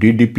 DDP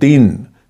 3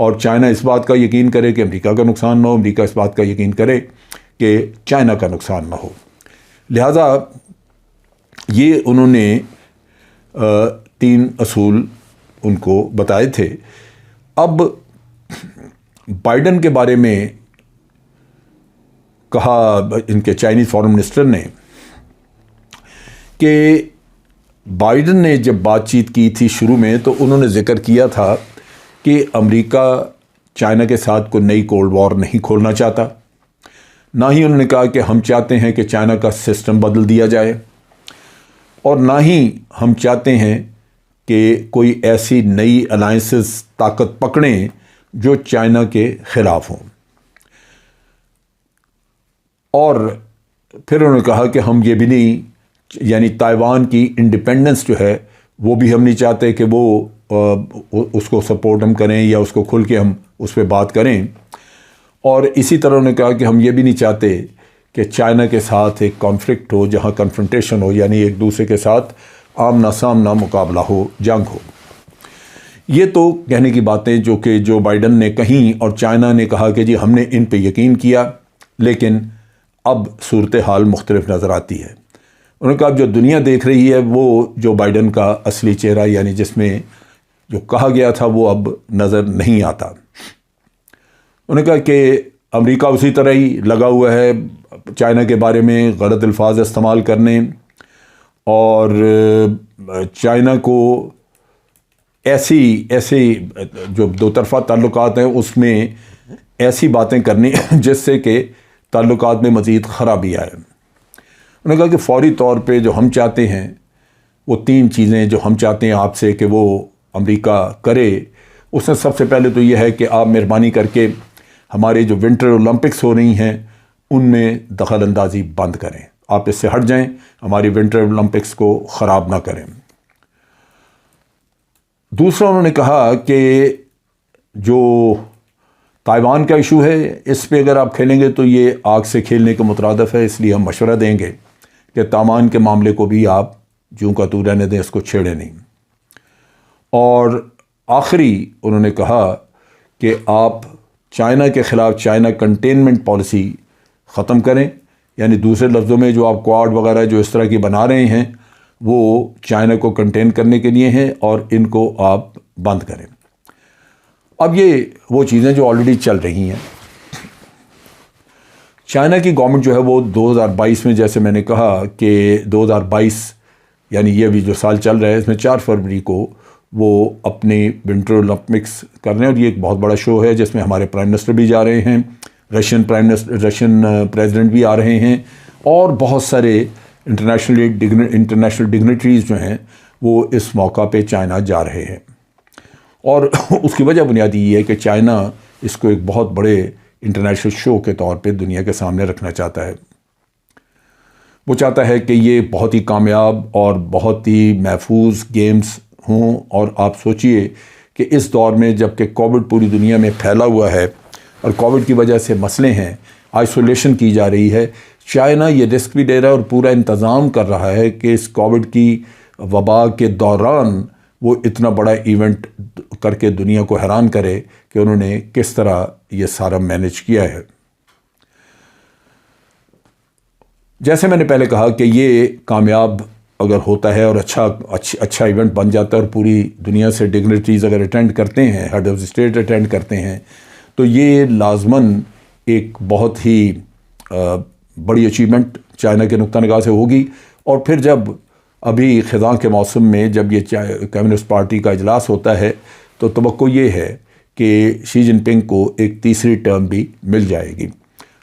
اور China اس بات کا یقین کرے کہ امریکہ کا نقصان نہ ہو، امریکہ اس بات کا یقین کرے کہ چائنا کا نقصان نہ ہو۔ لہٰذا یہ انہوں نے 3 اصول ان کو بتائے تھے۔ اب بائیڈن کے بارے میں کہا ان کے چائنیز فارن منسٹر نے کہ بائیڈن نے جب بات چیت کی تھی شروع میں تو انہوں نے ذکر کیا تھا کہ امریکہ چائنا کے ساتھ کوئی نئی کولڈ وار نہیں کھولنا چاہتا، نہ ہی انہوں نے کہا کہ ہم چاہتے ہیں کہ چائنا کا سسٹم بدل دیا جائے، اور نہ ہی ہم چاہتے ہیں کہ کوئی ایسی نئی الائنسز طاقت پکڑیں جو چائنا کے خلاف ہوں۔ اور پھر انہوں نے کہا کہ ہم یہ بھی نہیں، یعنی تائیوان کی انڈیپینڈنس جو ہے وہ بھی ہم نہیں چاہتے کہ وہ اس کو سپورٹ ہم کریں یا اس کو کھل کے ہم اس پہ بات کریں۔ اور اسی طرح انہوں نے کہا کہ ہم یہ بھی نہیں چاہتے کہ چائنا کے ساتھ ایک کانفلکٹ ہو جہاں کنفرنٹیشن ہو، یعنی ایک دوسرے کے ساتھ آمنا سامنا مقابلہ ہو، جنگ ہو۔ یہ تو کہنے کی باتیں جو کہ جو بائیڈن نے کہیں، اور چائنا نے کہا کہ جی ہم نے ان پہ یقین کیا، لیکن اب صورتحال مختلف نظر آتی ہے۔ انہوں نے کہا جو دنیا دیکھ رہی ہے وہ جو بائیڈن کا اصلی چہرہ، یعنی جس میں جو کہا گیا تھا وہ اب نظر نہیں آتا۔ انہوں نے کہا کہ امریکہ اسی طرح ہی لگا ہوا ہے چائنا کے بارے میں غلط الفاظ استعمال کرنے، اور چائنا کو ایسی جو دو طرفہ تعلقات ہیں اس میں ایسی باتیں کرنی جس سے کہ تعلقات میں مزید خرابی آئے۔ انہوں نے کہا کہ فوری طور پہ جو ہم چاہتے ہیں وہ 3 چیزیں جو ہم چاہتے ہیں آپ سے کہ وہ امریکہ کرے، اس میں سب سے پہلے تو یہ ہے کہ آپ مہربانی کر کے ہمارے جو ونٹر اولمپکس ہو رہی ہیں ان میں دخل اندازی بند کریں، آپ اس سے ہٹ جائیں، ہماری ونٹر اولمپکس کو خراب نہ کریں۔ دوسرا انہوں نے کہا کہ جو تائیوان کا ایشو ہے اس پہ اگر آپ کھیلیں گے تو یہ آگ سے کھیلنے کے مترادف ہے، اس لیے ہم مشورہ دیں گے کہ تائیوان کے معاملے کو بھی آپ جوں کا تو رہنے دیں، اس کو چھیڑیں نہیں۔ اور آخری انہوں نے کہا کہ آپ چائنا کے خلاف چائنا کنٹینمنٹ پالیسی ختم کریں، یعنی دوسرے لفظوں میں جو آپ کوآڈ وغیرہ جو اس طرح کی بنا رہے ہیں وہ چائنا کو کنٹین کرنے کے لیے ہیں اور ان کو آپ بند کریں۔ اب یہ وہ چیزیں جو آلریڈی چل رہی ہیں۔ چائنا کی گورنمنٹ جو ہے وہ 2022 میں، جیسے میں نے کہا کہ 2022 یعنی یہ بھی جو سال چل رہا ہے اس میں 4 فروری کو وہ اپنے ونٹر اولمپکس کر رہے ہیں، اور یہ ایک بہت بڑا شو ہے جس میں ہمارے پرائم منسٹر بھی جا رہے ہیں، رشین پریزیڈنٹ بھی آ رہے ہیں، اور بہت سارے انٹرنیشنل ڈگنیٹریز جو ہیں وہ اس موقع پہ چائنا جا رہے ہیں۔ اور اس کی وجہ بنیادی یہ ہے کہ چائنا اس کو ایک بہت بڑے انٹرنیشنل شو کے طور پہ دنیا کے سامنے رکھنا چاہتا ہے۔ وہ چاہتا ہے کہ یہ بہت ہی کامیاب اور بہت ہی محفوظ گیمز ہوں، اور آپ سوچئے کہ اس دور میں جب کہ کووڈ پوری دنیا میں پھیلا ہوا ہے اور کووڈ کی وجہ سے مسئلے ہیں، آئسولیشن کی جا رہی ہے، چائنا یہ رسک بھی لے رہا ہے اور پورا انتظام کر رہا ہے کہ اس کووڈ کی وبا کے دوران وہ اتنا بڑا ایونٹ کر کے دنیا کو حیران کرے کہ انہوں نے کس طرح یہ سارا مینیج کیا ہے۔ جیسے میں نے پہلے کہا کہ یہ کامیاب اگر ہوتا ہے اور اچھا ایونٹ بن جاتا ہے اور پوری دنیا سے ڈگنیٹریز اگر اٹینڈ کرتے ہیں، ہیڈ آف اسٹیٹ اٹینڈ کرتے ہیں، تو یہ لازماً ایک بہت ہی بڑی اچیومنٹ چائنا کے نقطہ نگاہ سے ہوگی۔ اور پھر جب ابھی خزاں کے موسم میں جب یہ کمیونسٹ پارٹی کا اجلاس ہوتا ہے تو توقع یہ ہے کہ شی جن پنگ کو ایک تیسری ٹرم بھی مل جائے گی،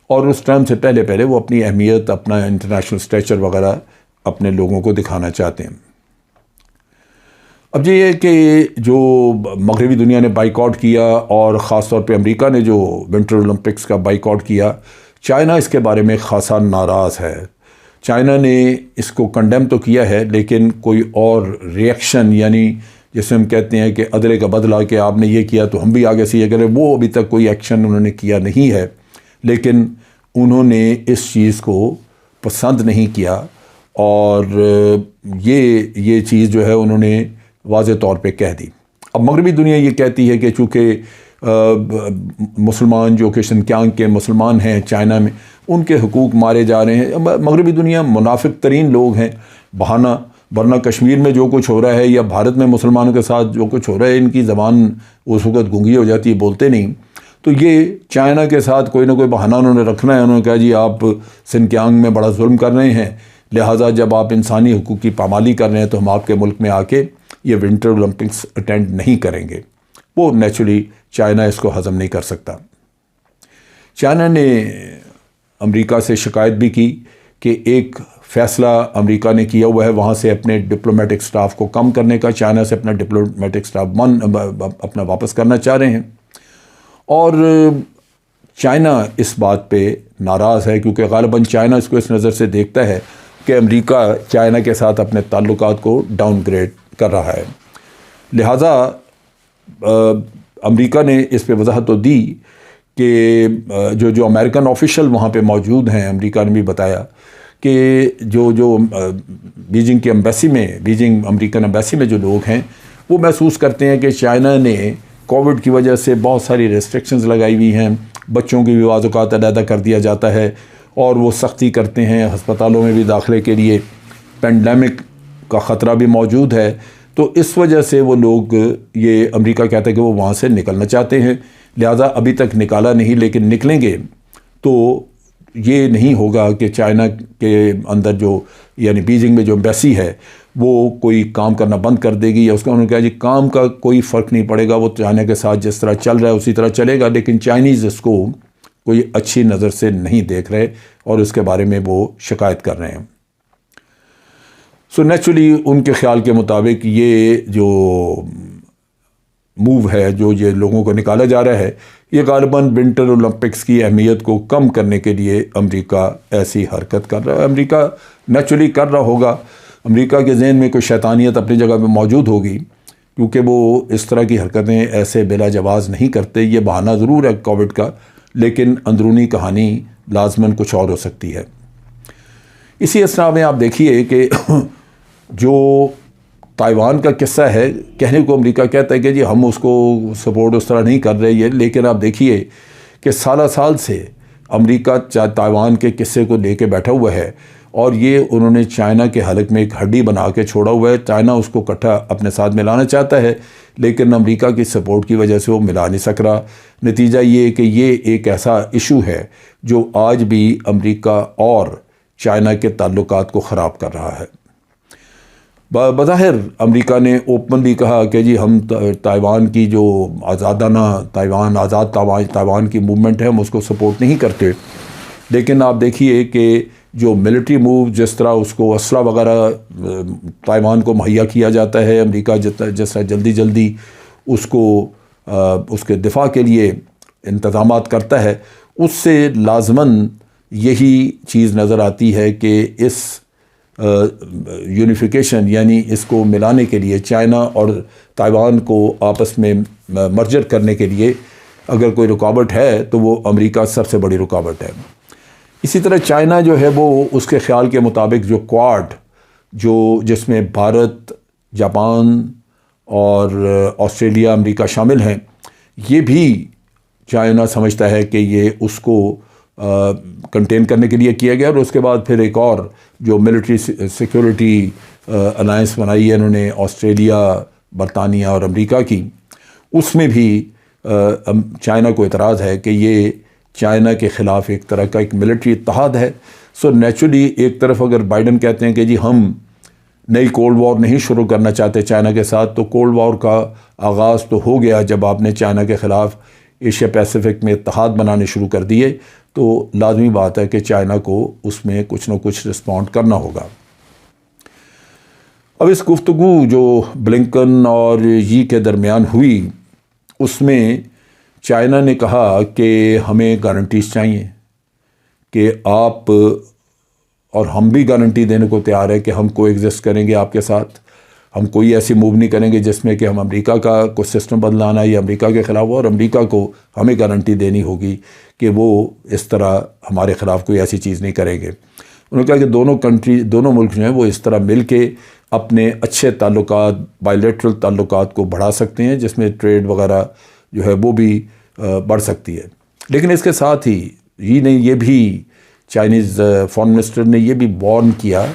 اور اس ٹرم سے پہلے وہ اپنی اہمیت، اپنا انٹرنیشنل اسٹیچر وغیرہ اپنے لوگوں کو دکھانا چاہتے ہیں۔ اب یہ کہ جو مغربی دنیا نے بائیکاٹ کیا، اور خاص طور پہ امریکہ نے جو ونٹر اولمپکس کا بائیکاٹ کیا، چائنا اس کے بارے میں خاصا ناراض ہے۔ چائنا نے اس کو کنڈیم تو کیا ہے، لیکن کوئی اور ریئیکشن، یعنی جسے ہم کہتے ہیں کہ ادلے کا بدلہ کہ آپ نے یہ کیا تو ہم بھی آگے سے یہ کریں، وہ ابھی تک کوئی ایکشن انہوں نے کیا نہیں ہے، لیکن انہوں نے اس چیز کو پسند نہیں کیا، اور یہ چیز جو ہے انہوں نے واضح طور پہ کہہ دی۔ اب مغربی دنیا یہ کہتی ہے کہ چونکہ مسلمان جو کہ شنکیانگ کے مسلمان ہیں چائنا میں، ان کے حقوق مارے جا رہے ہیں۔ مغربی دنیا منافق ترین لوگ ہیں، بہانہ، ورنہ کشمیر میں جو کچھ ہو رہا ہے یا بھارت میں مسلمانوں کے ساتھ جو کچھ ہو رہا ہے، ان کی زبان اس وقت گونگی ہو جاتی ہے، بولتے نہیں۔ تو یہ چائنا کے ساتھ کوئی نہ کوئی بہانہ انہوں نے رکھنا ہے۔ انہوں نے کہا جی آپ شنکیانگ میں بڑا ظلم کر رہے ہیں، لہٰذا جب آپ انسانی حقوق کی پامالی کر رہے ہیں تو ہم آپ کے ملک میں آ کے یہ ونٹر اولمپکس اٹینڈ نہیں کریں گے۔ وہ نیچرلی چائنا اس کو ہضم نہیں کر سکتا۔ چائنا نے امریکہ سے شکایت بھی کی کہ ایک فیصلہ امریکہ نے کیا ہوا ہے وہاں سے اپنے ڈپلومیٹک سٹاف کو کم کرنے کا، چائنا سے اپنا ڈپلومیٹک سٹاف اپنا واپس کرنا چاہ رہے ہیں، اور چائنا اس بات پہ ناراض ہے کیونکہ غالباً چائنا اس کو اس نظر سے دیکھتا ہے کہ امریکہ چائنا کے ساتھ اپنے تعلقات کو ڈاؤن گریڈ کر رہا ہے۔ لہٰذا امریکہ نے اس پہ وضاحت تو دی کہ جو امریکن آفیشل وہاں پہ موجود ہیں، امریکہ نے بھی بتایا کہ جو بیجنگ کی ایمبیسی میں، بیجنگ امریکن ایمبیسی میں جو لوگ ہیں وہ محسوس کرتے ہیں کہ چائنا نے کووڈ کی وجہ سے بہت ساری ریسٹرکشنز لگائی ہوئی ہیں، بچوں کی بھی بعض اوقات علیحدہ کر دیا جاتا ہے، اور وہ سختی کرتے ہیں ہسپتالوں میں بھی داخلے کے لیے، پینڈیمک کا خطرہ بھی موجود ہے۔ تو اس وجہ سے وہ لوگ، یہ امریکہ کہتا ہے کہ وہ وہاں سے نکلنا چاہتے ہیں، لہٰذا ابھی تک نکالا نہیں، لیکن نکلیں گے تو یہ نہیں ہوگا کہ چائنا کے اندر جو یعنی بیجنگ میں جو ایمبیسی ہے وہ کوئی کام کرنا بند کر دے گی یا اس کا، انہوں نے کہا جی کام کا کوئی فرق نہیں پڑے گا، وہ چائنا کے ساتھ جس طرح چل رہا ہے اسی طرح چلے گا، لیکن چائنیز اس کو کوئی اچھی نظر سے نہیں دیکھ رہے اور اس کے بارے میں وہ شکایت کر رہے ہیں۔ سو نیچرلی ان کے خیال کے مطابق یہ جو موو ہے، جو یہ لوگوں کو نکالا جا رہا ہے، یہ غالباً ونٹر اولمپکس کی اہمیت کو کم کرنے کے لیے امریکہ ایسی حرکت کر رہا ہے۔ امریکہ نیچرلی کر رہا ہوگا، امریکہ کے ذہن میں کوئی شیطانیت اپنی جگہ پہ موجود ہوگی، کیونکہ وہ اس طرح کی حرکتیں ایسے بلا جواز نہیں کرتے۔ یہ بہانہ ضرور ہے کووڈ کا، لیکن اندرونی کہانی لازماً کچھ اور ہو سکتی ہے۔ اسی اسنا میں آپ دیکھیے کہ جو تائیوان کا قصہ ہے، کہنے کو امریکہ کہتا ہے کہ جی ہم اس کو سپورٹ اس طرح نہیں کر رہے یہ، لیکن آپ دیکھیے کہ سالہ سال سے امریکہ تائیوان کے قصے کو لے کے بیٹھا ہوا ہے، اور یہ انہوں نے چائنا کے حلق میں ایک ہڈی بنا کے چھوڑا ہوا ہے۔ چائنا اس کو کٹھا اپنے ساتھ ملانا چاہتا ہے، لیکن امریکہ کی سپورٹ کی وجہ سے وہ ملا نہیں سک رہا۔ نتیجہ یہ کہ یہ ایک ایسا ایشو ہے جو آج بھی امریکہ اور چائنا کے تعلقات کو خراب کر رہا ہے۔ بظاہر امریکہ نے اوپنلی کہا کہ جی ہم تائیوان کی جو آزادانہ تائیوان کی موومنٹ ہے ہم اس کو سپورٹ نہیں کرتے، لیکن آپ دیکھیے کہ جو ملٹری موو، جس طرح اس کو اسلحہ وغیرہ تائیوان کو مہیا کیا جاتا ہے، امریکہ جس طرح جلدی اس کو اس کے دفاع کے لیے انتظامات کرتا ہے، اس سے لازماً یہی چیز نظر آتی ہے کہ اس یونیفیکیشن یعنی اس کو ملانے کے لیے، چائنا اور تائیوان کو آپس میں مرجر کرنے کے لیے اگر کوئی رکاوٹ ہے تو وہ امریکہ سب سے بڑی رکاوٹ ہے۔ اسی طرح چائنا جو ہے وہ اس کے خیال کے مطابق جو کواد، جس میں بھارت، جاپان اور آسٹریلیا، امریکہ شامل ہیں، یہ بھی چائنا سمجھتا ہے کہ یہ اس کو کنٹین کرنے کے لیے کیا گیا، اور اس کے بعد پھر ایک اور جو ملٹری سیکورٹی الائنس بنائی ہے انہوں نے آسٹریلیا، برطانیہ اور امریکہ کی، اس میں بھی چائنا کو اعتراض ہے کہ یہ چائنا کے خلاف ایک طرح کا ایک ملٹری اتحاد ہے۔ سو نیچرلی ایک طرف اگر بائیڈن کہتے ہیں کہ جی ہم نئی کولڈ وار نہیں شروع کرنا چاہتے چائنا کے ساتھ، تو کولڈ وار کا آغاز تو ہو گیا جب آپ نے چائنا کے خلاف ایشیا پیسیفک میں اتحاد بنانے شروع کر دیے، تو لازمی بات ہے کہ چائنا کو اس میں کچھ نہ کچھ رسپونڈ کرنا ہوگا۔ اب اس گفتگو جو بلنکن اور یی کے درمیان ہوئی، اس میں چائنا نے کہا کہ ہمیں گارنٹیز چاہیے کہ آپ، اور ہم بھی گارنٹی دینے کو تیار ہے کہ ہم کو ایگزسٹ کریں گے آپ کے ساتھ، ہم کوئی ایسی موو نہیں کریں گے جس میں کہ ہم امریکہ کا کچھ سسٹم بدلانا ہے یا امریکہ کے خلاف ہو، اور امریکہ کو ہمیں گارنٹی دینی ہوگی کہ وہ اس طرح ہمارے خلاف کوئی ایسی چیز نہیں کریں گے۔ انہوں نے کہا کہ دونوں ملک جو ہیں وہ اس طرح مل کے اپنے اچھے تعلقات، بائیلیٹرل تعلقات کو بڑھا سکتے ہیں، جس میں ٹریڈ وغیرہ جو ہے وہ بھی بڑھ سکتی ہے۔ لیکن اس کے ساتھ ہی یہ بھی چائنیز فارن منسٹر نے یہ بھی وارن کیا،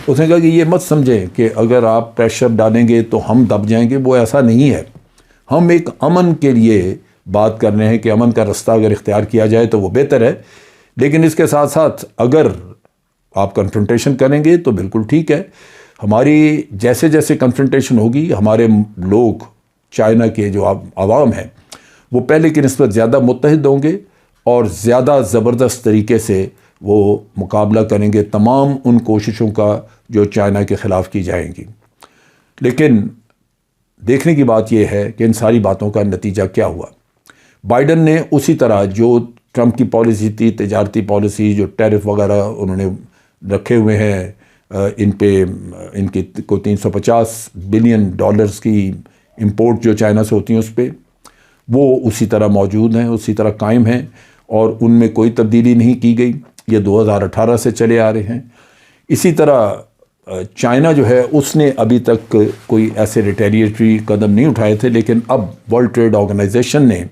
اس نے کہا کہ یہ مت سمجھیں کہ اگر آپ پریشر ڈالیں گے تو ہم دب جائیں گے، وہ ایسا نہیں ہے۔ ہم ایک امن کے لیے بات کر رہے ہیں کہ امن کا رستہ اگر اختیار کیا جائے تو وہ بہتر ہے، لیکن اس کے ساتھ ساتھ اگر آپ کنفرنٹیشن کریں گے تو بالکل ٹھیک ہے۔ ہماری جیسے جیسے کنفرنٹیشن ہوگی، ہمارے لوگ، چائنا کے جو عوام ہیں، وہ پہلے کی نسبت زیادہ متحد ہوں گے اور زیادہ زبردست طریقے سے وہ مقابلہ کریں گے تمام ان کوششوں کا جو چائنا کے خلاف کی جائیں گی۔ لیکن دیکھنے کی بات یہ ہے کہ ان ساری باتوں کا نتیجہ کیا ہوا۔ بائیڈن نے اسی طرح جو ٹرمپ کی پالیسی تھی، تجارتی پالیسی، جو ٹیرف وغیرہ انہوں نے رکھے ہوئے ہیں ان پہ، ان کی کوئی $350 بلین کی امپورٹ جو چائنا سے ہوتی ہیں اس پہ، وہ اسی طرح موجود ہیں، اسی طرح قائم ہیں اور ان میں کوئی تبدیلی نہیں کی گئی۔ یہ 2018 سے چلے آ رہے ہیں۔ اسی طرح چائنا جو ہے اس نے ابھی تک کوئی ایسے ریٹیلیٹری قدم نہیں اٹھائے تھے، لیکن اب ورلڈ ٹریڈ آرگنائزیشن نے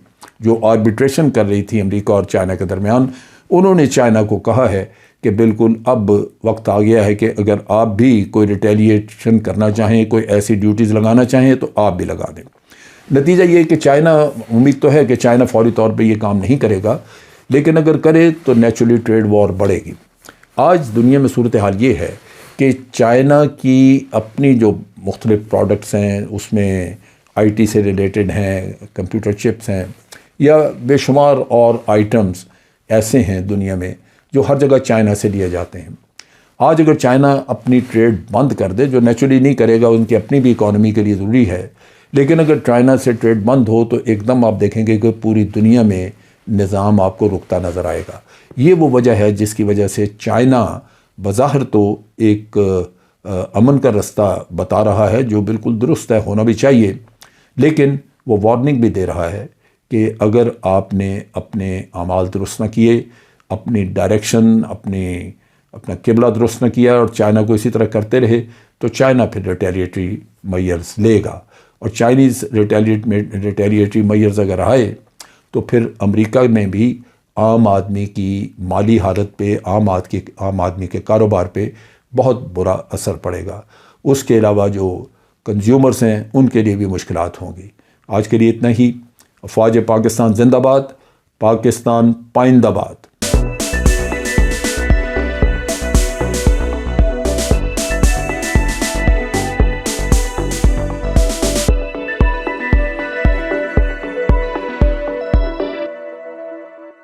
جو آربیٹریشن کر رہی تھی امریکہ اور چائنا کے درمیان، انہوں نے چائنا کو کہا ہے کہ بالکل اب وقت آ گیا ہے کہ اگر آپ بھی کوئی ریٹیلیشن کرنا چاہیں، کوئی ایسی ڈیوٹیز لگانا چاہیں تو آپ بھی لگا دیں۔ نتیجہ یہ کہ چائنا، امید تو ہے کہ چائنا فوری طور پہ یہ کام نہیں کرے گا، لیکن اگر کرے تو نیچرلی ٹریڈ وار بڑھے گی۔ آج دنیا میں صورتحال یہ ہے کہ چائنا کی اپنی جو مختلف پروڈکٹس ہیں، اس میں آئی ٹی سے ریلیٹڈ ہیں، کمپیوٹر چپس ہیں، یا بے شمار اور آئٹمز ایسے ہیں دنیا میں جو ہر جگہ چائنا سے لیے جاتے ہیں۔ آج اگر چائنا اپنی ٹریڈ بند کر دے، جو نیچرلی نہیں کرے گا، ان کی اپنی بھی اکانومی کے لیے ضروری ہے، لیکن اگر چائنا سے ٹریڈ بند ہو تو ایک دم آپ دیکھیں گے کہ پوری دنیا میں نظام آپ کو رکتا نظر آئے گا۔ یہ وہ وجہ ہے جس کی وجہ سے چائنا بظاہر تو ایک امن کا رستہ بتا رہا ہے، جو بالکل درست ہے، ہونا بھی چاہیے، لیکن وہ وارننگ بھی دے رہا ہے کہ اگر آپ نے اپنے اعمال درست نہ کیے، اپنی ڈائریکشن، اپنا قبلہ درست نہ کیا اور چائنا کو اسی طرح کرتے رہے تو چائنا پھر ریٹیلیٹری میئرز لے گا، اور چائنیز ریٹیلیٹری میئرز اگر آئے تو پھر امریکہ میں بھی عام آدمی کی مالی حالت پہ، عام آدمی کے کاروبار پہ بہت برا اثر پڑے گا۔ اس کے علاوہ جو کنزیومرز ہیں ان کے لیے بھی مشکلات ہوں گی۔ آج کے لیے اتنا ہی۔ افواج پاکستان زندہ باد، پاکستان پائندہ باد۔